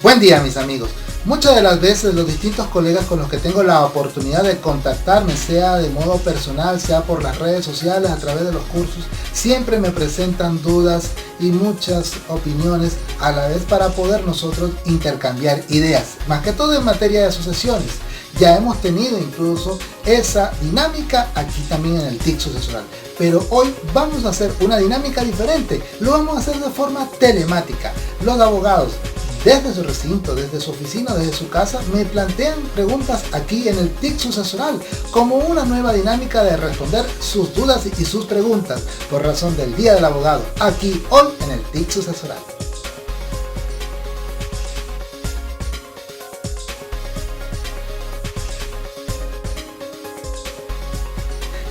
Buen día, mis amigos. Muchas de las veces los distintos colegas con los que tengo la oportunidad de contactarme, sea de modo personal, sea por las redes sociales, a través de los cursos, siempre me presentan dudas y muchas opiniones a la vez para poder nosotros intercambiar ideas, más que todo en materia de asociaciones. Ya hemos tenido incluso esa dinámica aquí también en el TIC sucesoral, pero hoy vamos a hacer una dinámica diferente. Lo vamos a hacer de forma telemática. Los abogados, desde su recinto, desde su oficina, desde su casa, me plantean preguntas aquí en el TIC sucesoral como una nueva dinámica de responder sus dudas y sus preguntas por razón del Día del Abogado, aquí hoy en el TIC sucesoral.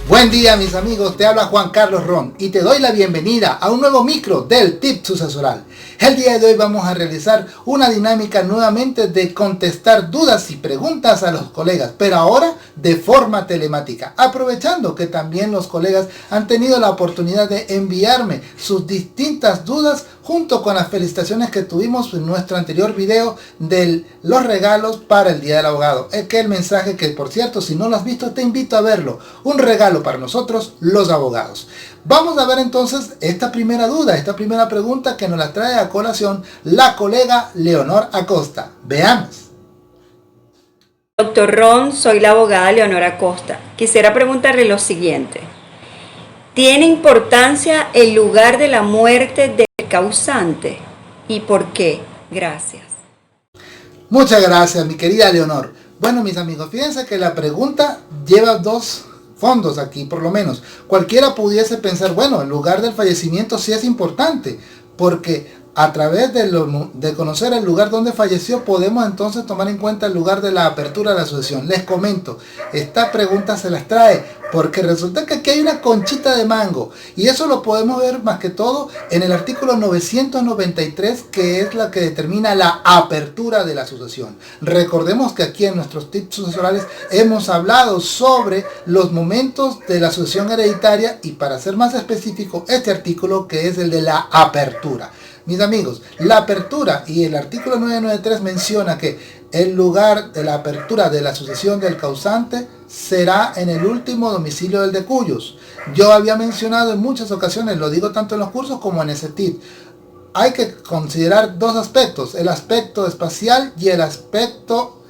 Buen día, mis amigos, te habla Juan Carlos Ron y te doy la bienvenida a un nuevo micro del TIC sucesoral. El día de hoy vamos a realizar una dinámica nuevamente de contestar dudas y preguntas a los colegas, pero ahora de forma telemática, aprovechando que también los colegas han tenido la oportunidad de enviarme sus distintas dudas junto con las felicitaciones que tuvimos en nuestro anterior video de los regalos para el Día del Abogado. Es que el mensaje que, por cierto, si no lo has visto, te invito a verlo. Un regalo para nosotros, los abogados. Vamos a ver entonces esta primera duda, esta primera pregunta que nos la trae a colación la colega Leonor Acosta. Veamos. Doctor Ron, soy la abogada Leonor Acosta. Quisiera preguntarle lo siguiente. ¿Tiene importancia el lugar de la muerte del causante? ¿Y por qué? Gracias. Muchas gracias, mi querida Leonor. Bueno, mis amigos, fíjense que la pregunta lleva dos fondos aquí, por lo menos. Cualquiera pudiese pensar, bueno, el lugar del fallecimiento sí es importante, porque a través de conocer el lugar donde falleció, podemos entonces tomar en cuenta el lugar de la apertura de la asociación. Les comento, esta pregunta se las trae porque resulta que aquí hay una conchita de mango, y eso lo podemos ver más que todo en el artículo 993, que es la que determina la apertura de la asociación. Recordemos que aquí en nuestros tips sucesorales hemos hablado sobre los momentos de la asociación hereditaria, y para ser más específico, este artículo que es el de la apertura. Mis amigos, la apertura, y el artículo 993 menciona que el lugar de la apertura de la sucesión del causante será en el último domicilio del de cuyos. Yo había mencionado en muchas ocasiones, lo digo tanto en los cursos como en ese tip, hay que considerar dos aspectos, el aspecto espacial y el aspecto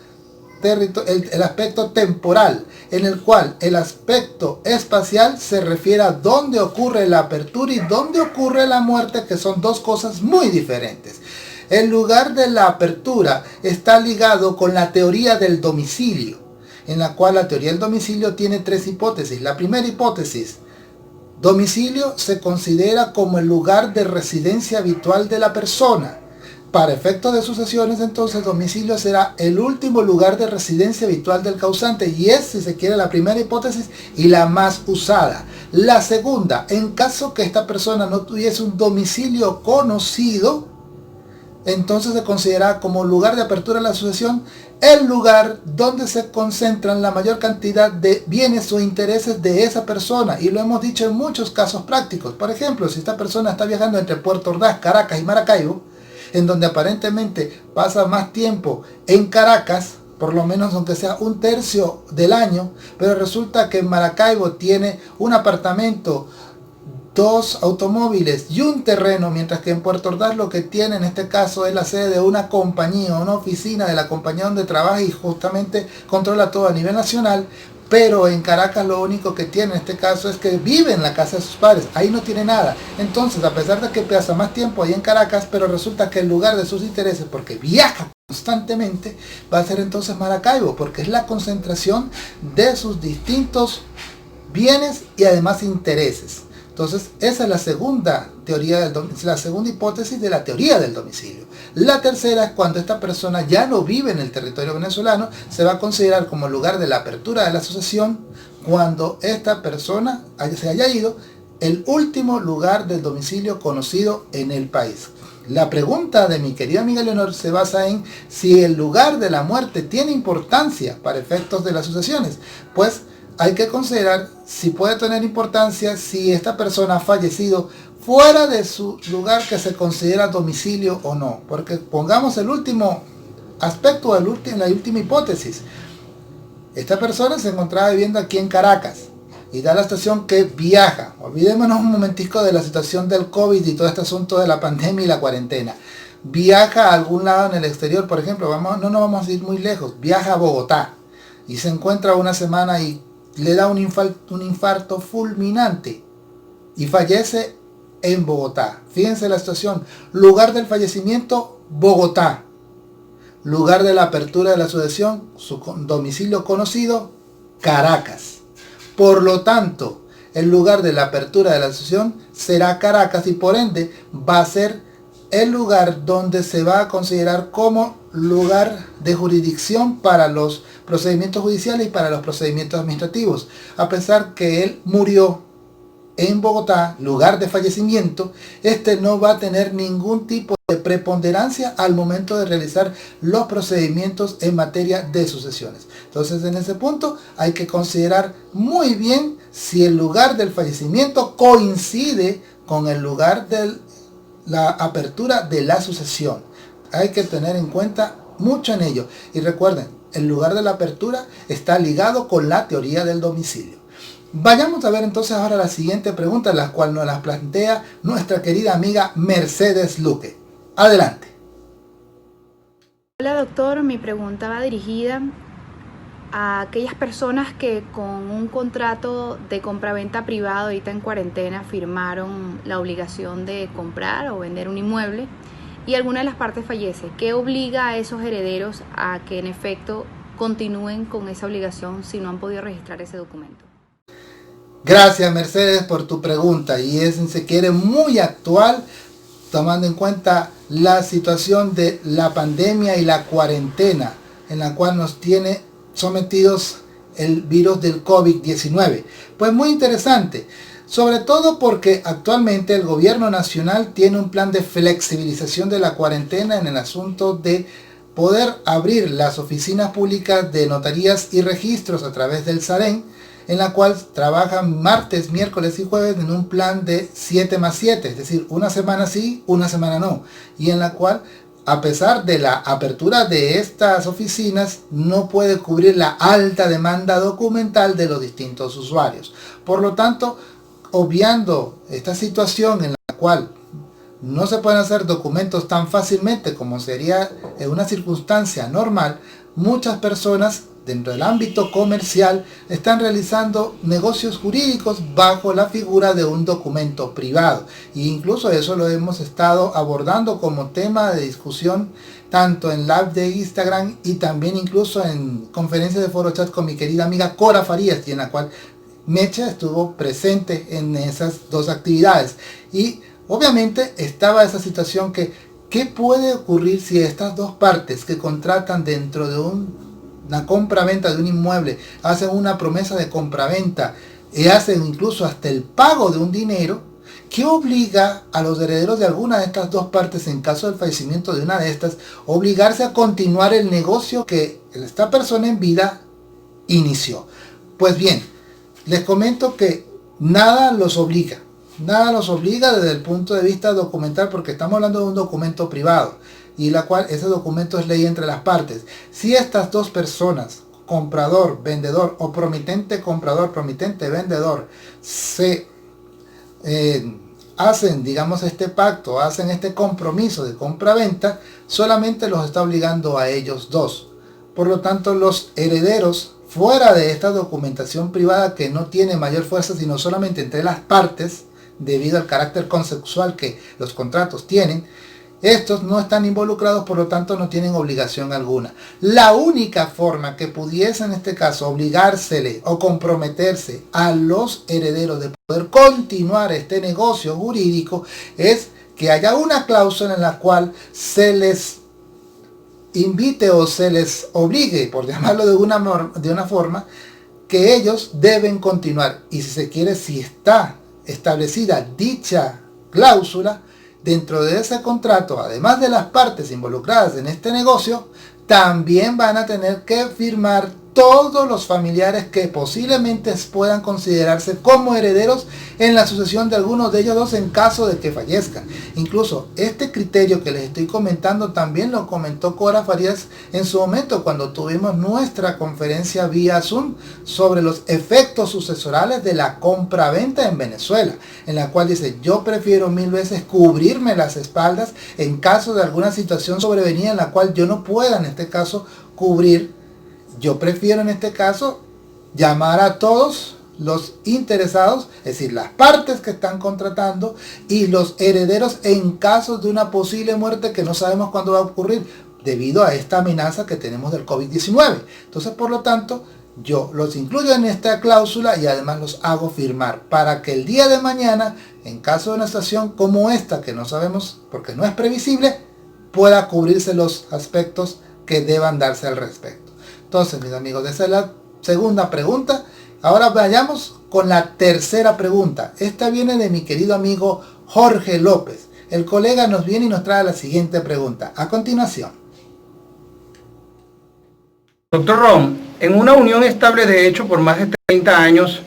temporal, en el cual el aspecto espacial se refiere a dónde ocurre la apertura y dónde ocurre la muerte, que son dos cosas muy diferentes. El lugar de la apertura está ligado con la teoría del domicilio, en la cual la teoría del domicilio tiene tres hipótesis. La primera hipótesis: domicilio se considera como el lugar de residencia habitual de la persona. Para efectos de sucesiones, entonces, domicilio será el último lugar de residencia habitual del causante, y es, si se quiere, la primera hipótesis y la más usada. La segunda, en caso que esta persona no tuviese un domicilio conocido, entonces se considera como lugar de apertura de la sucesión el lugar donde se concentran la mayor cantidad de bienes o intereses de esa persona, y lo hemos dicho en muchos casos prácticos. Por ejemplo, si esta persona está viajando entre Puerto Ordaz, Caracas y Maracaibo, en donde aparentemente pasa más tiempo en Caracas, por lo menos aunque sea un tercio del año, pero resulta que en Maracaibo tiene un apartamento, dos automóviles y un terreno, mientras que en Puerto Ordaz lo que tiene en este caso es la sede de una compañía, una oficina de la compañía donde trabaja, y justamente controla todo a nivel nacional. Pero en Caracas lo único que tiene en este caso es que vive en la casa de sus padres, ahí no tiene nada. Entonces, a pesar de que pasa más tiempo ahí en Caracas, pero resulta que el lugar de sus intereses, porque viaja constantemente, va a ser entonces Maracaibo, porque es la concentración de sus distintos bienes y además intereses. Entonces, esa es la segunda teoría la segunda hipótesis de la teoría del domicilio. La tercera es cuando esta persona ya no vive en el territorio venezolano, se va a considerar como lugar de la apertura de la asociación cuando esta persona se haya ido el último lugar del domicilio conocido en el país. La pregunta de mi querida amiga Leonor se basa en si el lugar de la muerte tiene importancia para efectos de las sucesiones. Pues hay que considerar si puede tener importancia si esta persona ha fallecido fuera de su lugar que se considera domicilio o no. Porque pongamos el último aspecto, la última hipótesis. Esta persona se encontraba viviendo aquí en Caracas y da la situación que viaja. Olvidémonos un momentico de la situación del COVID y todo este asunto de la pandemia y la cuarentena. Viaja a algún lado en el exterior, por ejemplo, no nos vamos a ir muy lejos, viaja a Bogotá y se encuentra una semana y le da un infarto fulminante y fallece en Bogotá. Fíjense la situación. Lugar del fallecimiento, Bogotá. Lugar de la apertura de la asociación, su domicilio conocido, Caracas. Por lo tanto, el lugar de la apertura de la asociación será Caracas y por ende va a ser el lugar donde se va a considerar como lugar de jurisdicción para los procedimientos judiciales y para los procedimientos administrativos. A pesar que él murió en Bogotá, lugar de fallecimiento, este no va a tener ningún tipo de preponderancia al momento de realizar los procedimientos en materia de sucesiones. Entonces, en ese punto hay que considerar muy bien si el lugar del fallecimiento coincide con el lugar de la apertura de la sucesión. Hay que tener en cuenta mucho en ello. Y recuerden, el lugar de la apertura está ligado con la teoría del domicilio. Vayamos a ver entonces ahora la siguiente pregunta, la cual nos la plantea nuestra querida amiga Mercedes Luque. Adelante. Hola doctor, mi pregunta va dirigida a aquellas personas que con un contrato de compraventa privado ahorita en cuarentena firmaron la obligación de comprar o vender un inmueble y alguna de las partes fallece. ¿Qué obliga a esos herederos a que en efecto continúen con esa obligación si no han podido registrar ese documento? Gracias Mercedes por tu pregunta y es, si se quiere, muy actual, tomando en cuenta la situación de la pandemia y la cuarentena en la cual nos tiene sometidos el virus del COVID-19. Pues muy interesante, sobre todo porque actualmente el gobierno nacional tiene un plan de flexibilización de la cuarentena en el asunto de poder abrir las oficinas públicas de notarías y registros a través del SAREN, en la cual trabajan martes, miércoles y jueves en un plan de 7+7, es decir, una semana sí, una semana no, y en la cual, a pesar de la apertura de estas oficinas, no puede cubrir la alta demanda documental de los distintos usuarios. Por lo tanto, obviando esta situación en la cual no se pueden hacer documentos tan fácilmente como sería en una circunstancia normal, muchas personas dentro del ámbito comercial están realizando negocios jurídicos bajo la figura de un documento privado. E incluso eso lo hemos estado abordando como tema de discusión tanto en live de Instagram y también incluso en conferencias de foro chat con mi querida amiga Cora Farías, y en la cual Mecha estuvo presente en esas dos actividades. Y obviamente estaba esa situación que ¿qué puede ocurrir si estas dos partes que contratan dentro de una compra-venta de un inmueble hacen una promesa de compra-venta y hacen incluso hasta el pago de un dinero? ¿Qué obliga a los herederos de alguna de estas dos partes, en caso del fallecimiento de una de estas, obligarse a continuar el negocio que esta persona en vida inició? Pues bien, les comento que nada los obliga. Nada los obliga desde el punto de vista documental, porque estamos hablando de un documento privado y la cual ese documento es ley entre las partes. Si estas dos personas, comprador, vendedor o promitente comprador, promitente vendedor, se hacen, digamos, este pacto, hacen este compromiso de compra-venta, solamente los está obligando a ellos dos. Por lo tanto, los herederos, fuera de esta documentación privada que no tiene mayor fuerza sino solamente entre las partes, debido al carácter consensual que los contratos tienen, estos no están involucrados, por lo tanto no tienen obligación alguna. La única forma que pudiese en este caso obligársele o comprometerse a los herederos de poder continuar este negocio jurídico es que haya una cláusula en la cual se les invite o se les obligue, por llamarlo de una forma, que ellos deben continuar. Y si se quiere, si está establecida dicha cláusula, dentro de ese contrato, además de las partes involucradas en este negocio, también van a tener que firmar todos los familiares que posiblemente puedan considerarse como herederos en la sucesión de algunos de ellos dos en caso de que fallezcan. Incluso este criterio que les estoy comentando también lo comentó Cora Farías en su momento cuando tuvimos nuestra conferencia vía Zoom sobre los efectos sucesorales de la compra-venta en Venezuela, en la cual dice: yo prefiero 1000 veces cubrirme las espaldas en caso de alguna situación sobrevenida en la cual yo no pueda en este caso cubrir. Yo prefiero en este caso llamar a todos los interesados, es decir, las partes que están contratando y los herederos en caso de una posible muerte que no sabemos cuándo va a ocurrir debido a esta amenaza que tenemos del COVID-19. Entonces, por lo tanto, yo los incluyo en esta cláusula y además los hago firmar para que el día de mañana, en caso de una situación como esta, que no sabemos porque no es previsible, pueda cubrirse los aspectos que deban darse al respecto. Entonces, mis amigos, esa es la segunda pregunta. Ahora vayamos con la tercera pregunta. Esta viene de mi querido amigo Jorge López. El colega nos viene y nos trae la siguiente pregunta. A continuación. Doctor Ron, en una unión estable de hecho por más de 30 años,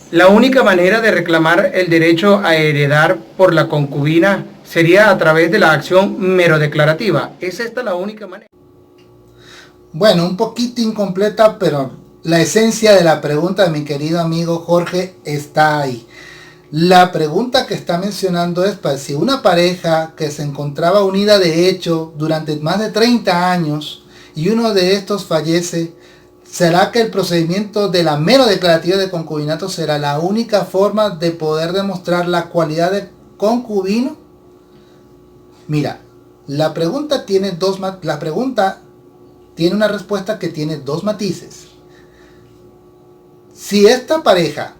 la única manera de reclamar el derecho a heredar por la concubina sería a través de la acción merodeclarativa. ¿Es esta la única manera? Bueno, un poquito incompleta, pero la esencia de la pregunta de mi querido amigo Jorge está ahí. La pregunta que está mencionando es para si una pareja que se encontraba unida de hecho durante más de 30 años y uno de estos fallece, ¿será que el procedimiento de la mero declarativa de concubinato será la única forma de poder demostrar la cualidad de concubino? Mira, la pregunta tiene tiene una respuesta que tiene dos matices. Si esta pareja,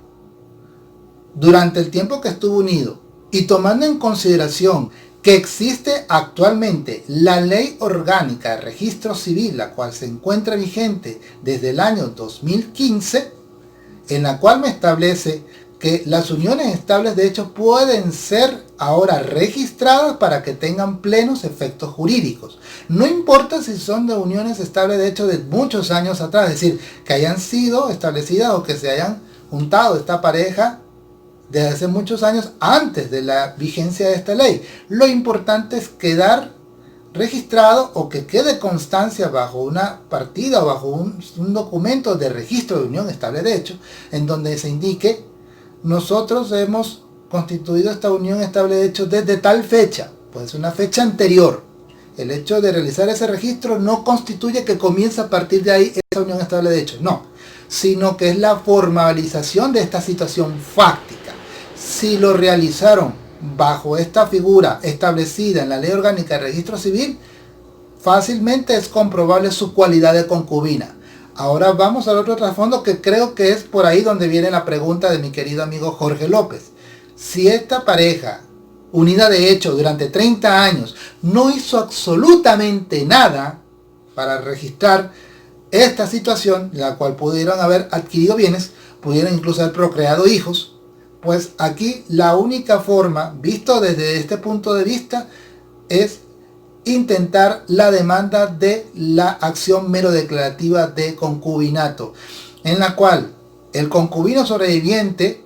durante el tiempo que estuvo unido, y tomando en consideración que existe actualmente la Ley Orgánica de Registro Civil, la cual se encuentra vigente desde el año 2015, en la cual me establece que las uniones estables de hecho pueden ser ahora registradas para que tengan plenos efectos jurídicos. No importa si son de uniones estables de hecho de muchos años atrás, es decir, que hayan sido establecidas o que se hayan juntado esta pareja desde hace muchos años antes de la vigencia de esta ley. Lo importante es quedar registrado o que quede constancia bajo una partida o bajo un documento de registro de unión estable de hecho, en donde se indique: nosotros hemos constituido esta unión estable de hecho desde tal fecha, pues una fecha anterior. El hecho de realizar ese registro no constituye que comience a partir de ahí esa unión estable de hecho, no, sino que es la formalización de esta situación fáctica. Si lo realizaron bajo esta figura establecida en la Ley Orgánica de Registro Civil, fácilmente es comprobable su cualidad de concubina. Ahora vamos al otro trasfondo que creo que es por ahí donde viene la pregunta de mi querido amigo Jorge López. Si esta pareja, unida de hecho durante 30 años, no hizo absolutamente nada para registrar esta situación, en la cual pudieron haber adquirido bienes, pudieron incluso haber procreado hijos, pues aquí la única forma, visto desde este punto de vista, es intentar la demanda de la acción mero declarativa de concubinato, en la cual el concubino sobreviviente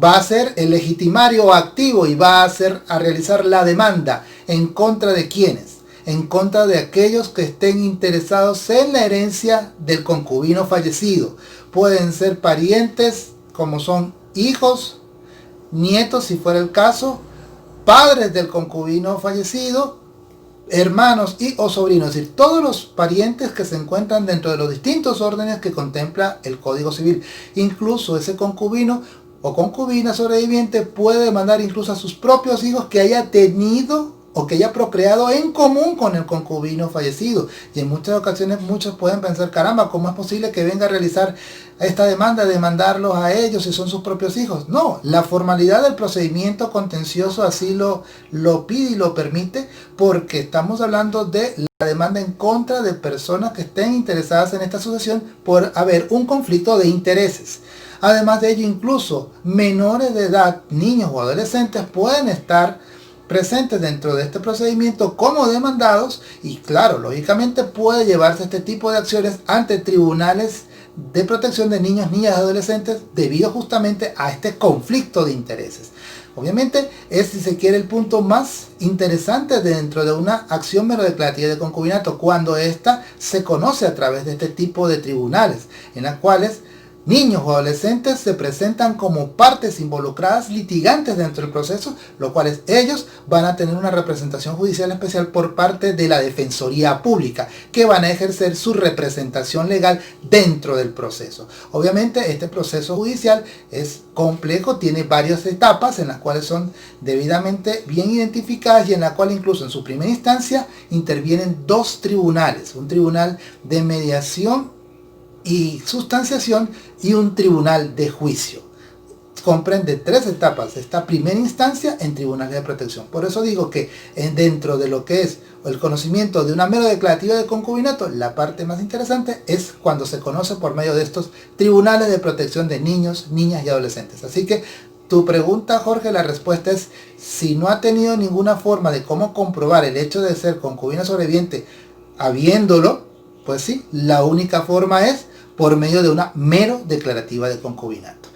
va a ser el legitimario activo y va a realizar la demanda en contra de quienes, en contra de aquellos que estén interesados en la herencia del concubino fallecido. Pueden ser parientes como son hijos, nietos si fuera el caso, padres del concubino fallecido, hermanos y o sobrinos, es decir, todos los parientes que se encuentran dentro de los distintos órdenes que contempla el Código Civil. Incluso ese concubino o concubina sobreviviente puede demandar incluso a sus propios hijos que haya tenido o que haya procreado en común con el concubino fallecido. Y en muchas ocasiones muchos pueden pensar: caramba, ¿cómo es posible que venga a realizar esta demanda, demandarlos a ellos si son sus propios hijos? No, la formalidad del procedimiento contencioso así lo pide y lo permite, porque estamos hablando de la demanda en contra de personas que estén interesadas en esta sucesión por haber un conflicto de intereses. Además de ello, incluso menores de edad, niños o adolescentes, pueden estar presentes dentro de este procedimiento como demandados y claro, lógicamente puede llevarse este tipo de acciones ante tribunales de protección de niños, niñas y adolescentes debido justamente a este conflicto de intereses. Obviamente es, si se quiere, el punto más interesante dentro de una acción mero declarativa de concubinato, cuando ésta se conoce a través de este tipo de tribunales, en las cuales niños o adolescentes se presentan como partes involucradas litigantes dentro del proceso, lo cual ellos van a tener una representación judicial especial por parte de la Defensoría Pública, que van a ejercer su representación legal dentro del proceso. Obviamente este proceso judicial es complejo, tiene varias etapas en las cuales son debidamente bien identificadas y en la cual incluso en su primera instancia intervienen dos tribunales, un tribunal de mediación y sustanciación y un tribunal de juicio. Comprende tres etapas esta primera instancia en tribunales de protección. Por eso digo que dentro de lo que es el conocimiento de una mera declarativa de concubinato, la parte más interesante es cuando se conoce por medio de estos tribunales de protección de niños, niñas y adolescentes. Así que tu pregunta, Jorge, la respuesta es: si no ha tenido ninguna forma de cómo comprobar el hecho de ser concubina sobreviviente habiéndolo, pues sí, la única forma es por medio de una mero declarativa de concubinato.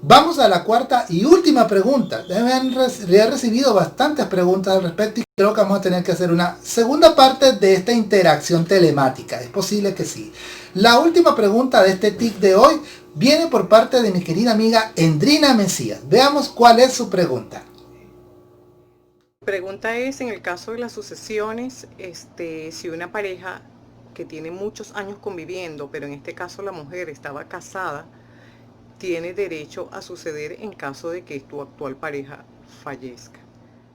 Vamos a la cuarta y última pregunta. He recibido bastantes preguntas al respecto y creo que vamos a tener que hacer una segunda parte de esta interacción telemática. Es posible que sí. La última pregunta de este TIC de hoy viene por parte de mi querida amiga Endrina Mesías. Veamos cuál es su pregunta. Mi pregunta es, en el caso de las sucesiones, si una pareja que tiene muchos años conviviendo, pero en este caso la mujer estaba casada, tiene derecho a suceder en caso de que tu actual pareja fallezca.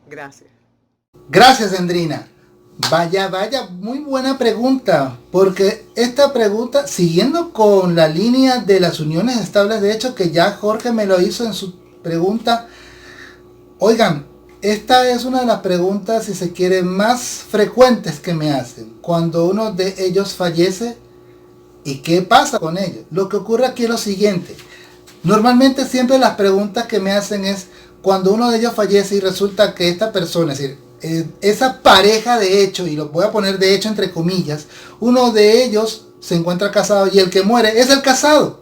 Gracias. Gracias, Endrina. Vaya, muy buena pregunta, porque esta pregunta, siguiendo con la línea de las uniones estables de hecho, que ya Jorge me lo hizo en su pregunta, oigan, esta es una de las preguntas, si se quiere, más frecuentes que me hacen. Cuando uno de ellos fallece, ¿y qué pasa con ellos? Lo que ocurre aquí es lo siguiente. Normalmente siempre las preguntas que me hacen es cuando uno de ellos fallece y resulta que esta persona, es decir, esa pareja de hecho, y lo voy a poner de hecho entre comillas, uno de ellos se encuentra casado y el que muere es el casado.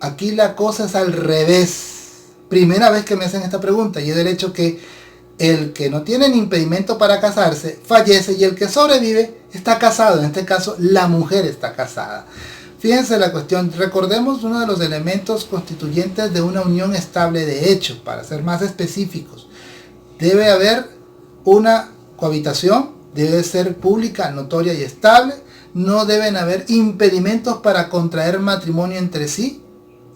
Aquí la cosa es al revés. Primera vez que me hacen esta pregunta, y es del hecho que el que no tiene ni impedimento para casarse fallece y el que sobrevive está casado. En este caso la mujer está casada. Fíjense la cuestión, recordemos uno de los elementos constituyentes de una unión estable de hecho, para ser más específicos. Debe haber una cohabitación, debe ser pública, notoria y estable, no deben haber impedimentos para contraer matrimonio entre sí,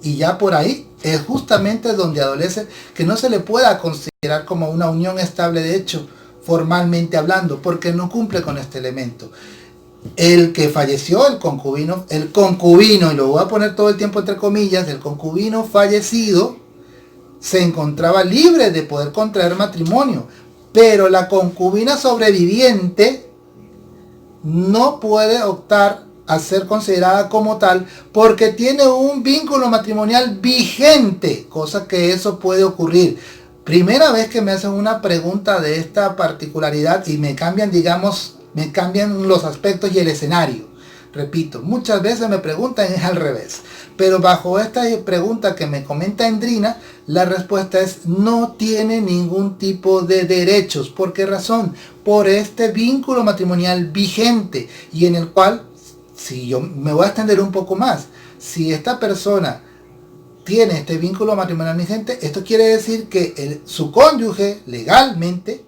y ya por ahí es justamente donde adolece que no se le pueda considerar como una unión estable de hecho, formalmente hablando, porque no cumple con este elemento. El que falleció, el concubino, y lo voy a poner todo el tiempo entre comillas, el concubino fallecido se encontraba libre de poder contraer matrimonio, pero la concubina sobreviviente no puede optar a ser considerada como tal porque tiene un vínculo matrimonial vigente, cosa que eso puede ocurrir. Primera vez que me hacen una pregunta de esta particularidad y me cambian, digamos, me cambian los aspectos y el escenario. Repito, muchas veces me preguntan es al revés, pero bajo esta pregunta que me comenta Endrina, la respuesta es no tiene ningún tipo de derechos. ¿Por qué razón? Por este vínculo matrimonial vigente, y en el cual, si yo me voy a extender un poco más, si esta persona tiene este vínculo matrimonial vigente, esto quiere decir que su cónyuge legalmente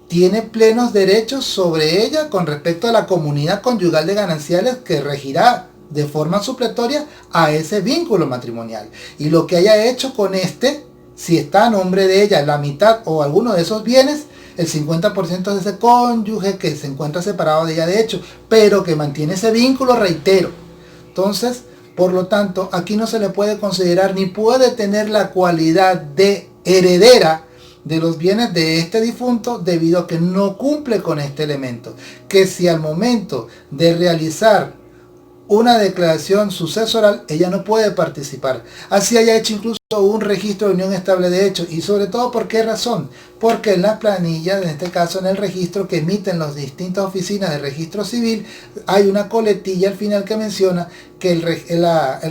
tiene plenos derechos sobre ella con respecto a la comunidad conyugal de gananciales que regirá de forma supletoria a ese vínculo matrimonial. Y lo que haya hecho con si está a nombre de ella la mitad o alguno de esos bienes, el 50% de ese cónyuge que se encuentra separado de ella de hecho, pero que mantiene ese vínculo, reitero. Entonces, por lo tanto, aquí no se le puede considerar ni puede tener la cualidad de heredera de los bienes de este difunto debido a que no cumple con este elemento. Que si al momento de realizar una declaración sucesoral, ella no puede participar. Así haya hecho incluso un registro de unión estable de hecho. Y sobre todo, ¿por qué razón? Porque en las planillas, en este caso en el registro que emiten las distintas oficinas de registro civil, hay una coletilla al final que menciona que el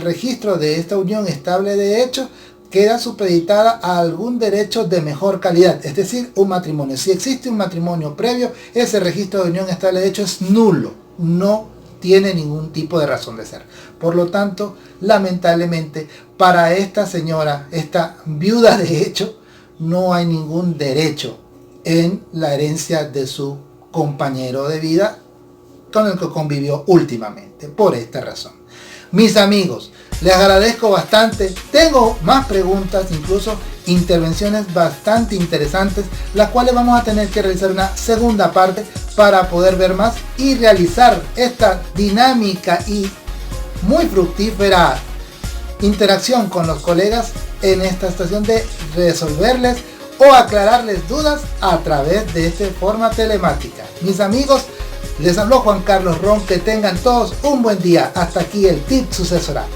registro de esta unión estable de hecho queda supeditada a algún derecho de mejor calidad, es decir, un matrimonio. Si existe un matrimonio previo, ese registro de unión estable de hecho es nulo, no tiene ningún tipo de razón de ser. Por lo tanto, lamentablemente, para esta señora, esta viuda de hecho, no hay ningún derecho en la herencia de su compañero de vida con el que convivió últimamente, por esta razón. Mis amigos, les agradezco bastante. Tengo más preguntas, incluso intervenciones bastante interesantes, las cuales vamos a tener que realizar una segunda parte para poder ver más y realizar esta dinámica y muy fructífera interacción con los colegas en esta estación de resolverles o aclararles dudas a través de esta forma telemática. Mis amigos, les habló Juan Carlos Ron. Que tengan todos un buen día. Hasta aquí el tip sucesoral.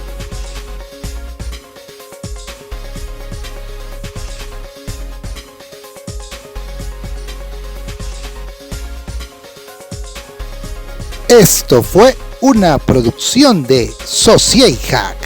Esto fue una producción de Sociedad Hack.